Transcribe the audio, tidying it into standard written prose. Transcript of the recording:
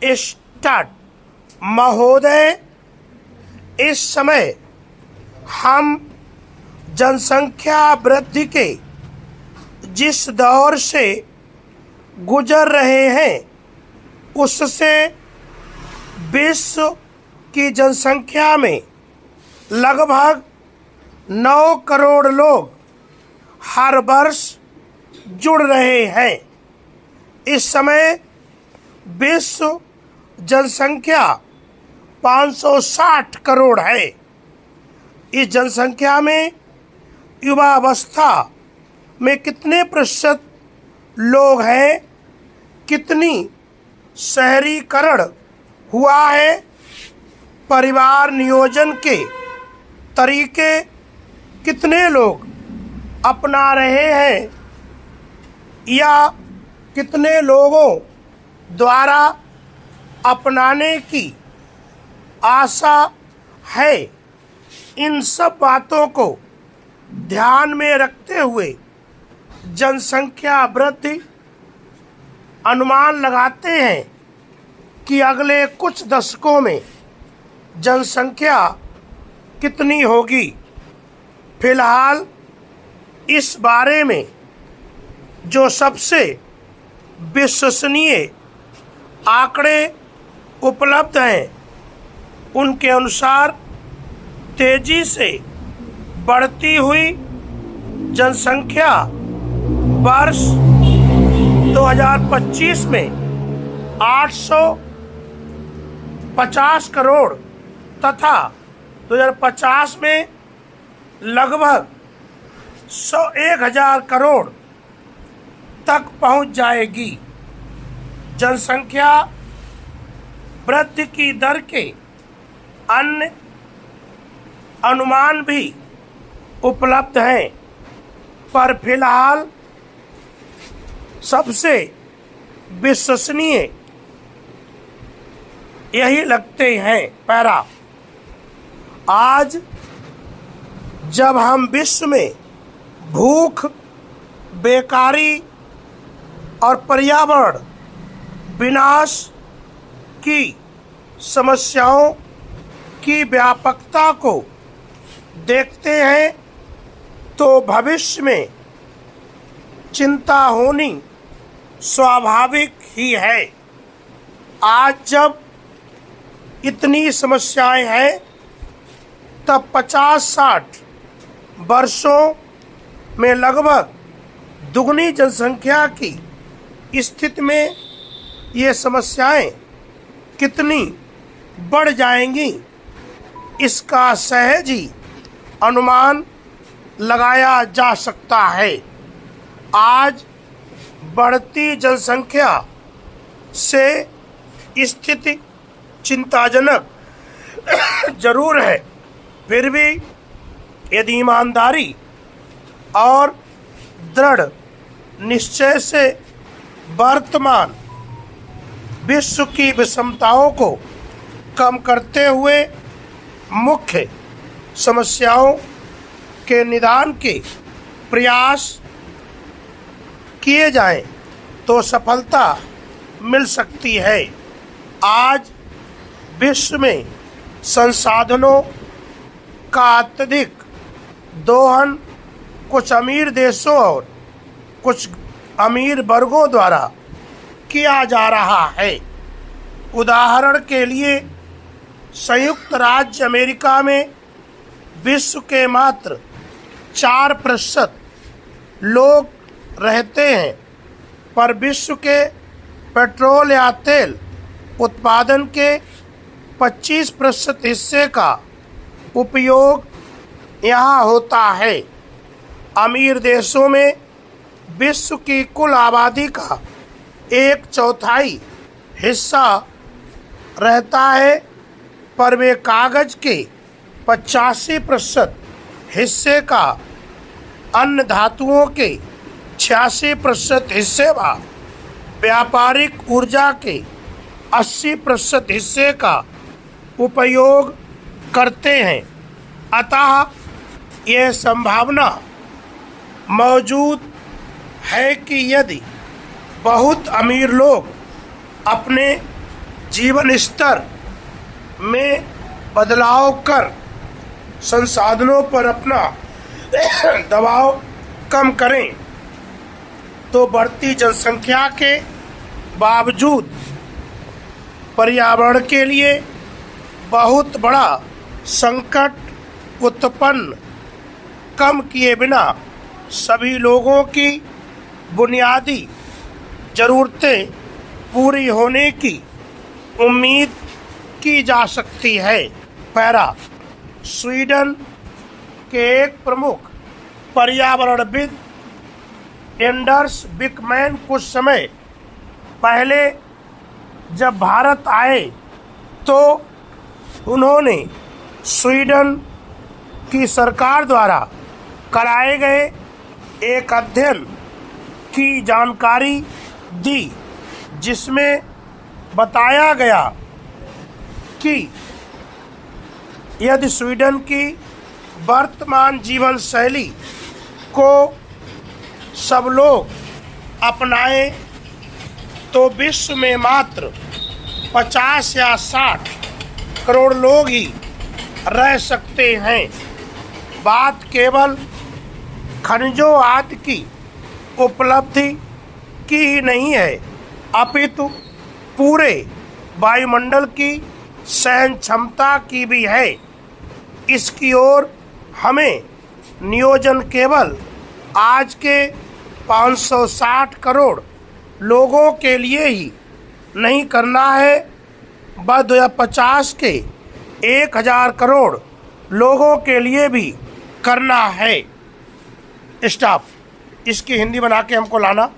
Start. महोदय, इस समय हम जनसंख्या वृद्धि के जिस दौर से गुजर रहे हैं उससे विश्व की जनसंख्या में लगभग 9 करोड़ लोग हर वर्ष जुड़ रहे हैं। इस समय विश्व जनसंख्या 560 करोड़ है। इस जनसंख्या में युवावस्था में कितने प्रतिशत लोग हैं, कितनी शहरीकरण हुआ है, परिवार नियोजन के तरीके कितने लोग अपना रहे हैं या कितने लोगों द्वारा अपनाने की आशा है, इन सब बातों को ध्यान में रखते हुए जनसंख्या वृद्धि अनुमान लगाते हैं कि अगले कुछ दशकों में जनसंख्या कितनी होगी। फिलहाल इस बारे में जो सबसे विश्वसनीय आंकड़े उपलब्ध हैं उनके अनुसार तेजी से बढ़ती हुई जनसंख्या वर्ष 2025 में 850 करोड़ तथा 2050 में लगभग 1,000 करोड़ तक पहुंच जाएगी। जनसंख्या वृद्धि की दर के अन्य अनुमान भी उपलब्ध हैं, पर फिलहाल सबसे विश्वसनीय यही लगते हैं। पैरा, आज जब हम विश्व में भूख, बेकारी और पर्यावरण विनाश की समस्याओं की व्यापकता को देखते हैं तो भविष्य में चिंता होनी स्वाभाविक ही है। आज जब इतनी समस्याएं हैं तब 50-60 वर्षों में लगभग दुगनी जनसंख्या की स्थिति में ये समस्याएं कितनी बढ़ जाएंगी, इसका सहज ही अनुमान लगाया जा सकता है। आज बढ़ती जनसंख्या से स्थिति चिंताजनक जरूर है, फिर भी यदि ईमानदारी और दृढ़ निश्चय से वर्तमान विश्व की विषमताओं को कम करते हुए मुख्य समस्याओं के निदान के प्रयास किए जाएं तो सफलता मिल सकती है। आज विश्व में संसाधनों का अत्यधिक दोहन कुछ अमीर देशों और कुछ अमीर वर्गों द्वारा किया जा रहा है। उदाहरण के लिए संयुक्त राज्य अमेरिका में विश्व के मात्र 4% लोग रहते हैं, पर विश्व के पेट्रोल या तेल उत्पादन के 25% हिस्से का उपयोग यहाँ होता है। अमीर देशों में विश्व की कुल आबादी का 1/4 हिस्सा रहता है, पर वे कागज के 85% हिस्से का, अन्य धातुओं के 86% हिस्से व व्यापारिक ऊर्जा के 80% हिस्से का उपयोग करते हैं। अतः यह संभावना मौजूद है कि यदि बहुत अमीर लोग अपने जीवन स्तर में बदलाव कर संसाधनों पर अपना दबाव कम करें तो बढ़ती जनसंख्या के बावजूद पर्यावरण के लिए बहुत बड़ा संकट उत्पन्न कम किए बिना सभी लोगों की बुनियादी ज़रूरतें पूरी होने की उम्मीद की जा सकती है। पैरा स्वीडन के एक प्रमुख पर्यावरणविद एंडर्स बिकमैन कुछ समय पहले जब भारत आए तो उन्होंने स्वीडन की सरकार द्वारा कराए गए एक अध्ययन की जानकारी दी, जिसमें बताया गया कि यदि स्वीडन की वर्तमान जीवन शैली को सब लोग अपनाएं तो विश्व में मात्र 50 या 60 करोड़ लोग ही रह सकते हैं। बात केवल खनिजों आदि की उपलब्धि की ही नहीं है, अपितु पूरे वायुमंडल की सहन क्षमता की भी है। इसकी ओर हमें नियोजन केवल आज के 560 करोड़ लोगों के लिए ही नहीं करना है, बल्कि 2050 के 1000 करोड़ लोगों के लिए भी करना है। स्टाफ इसकी हिंदी बना के हमको लाना।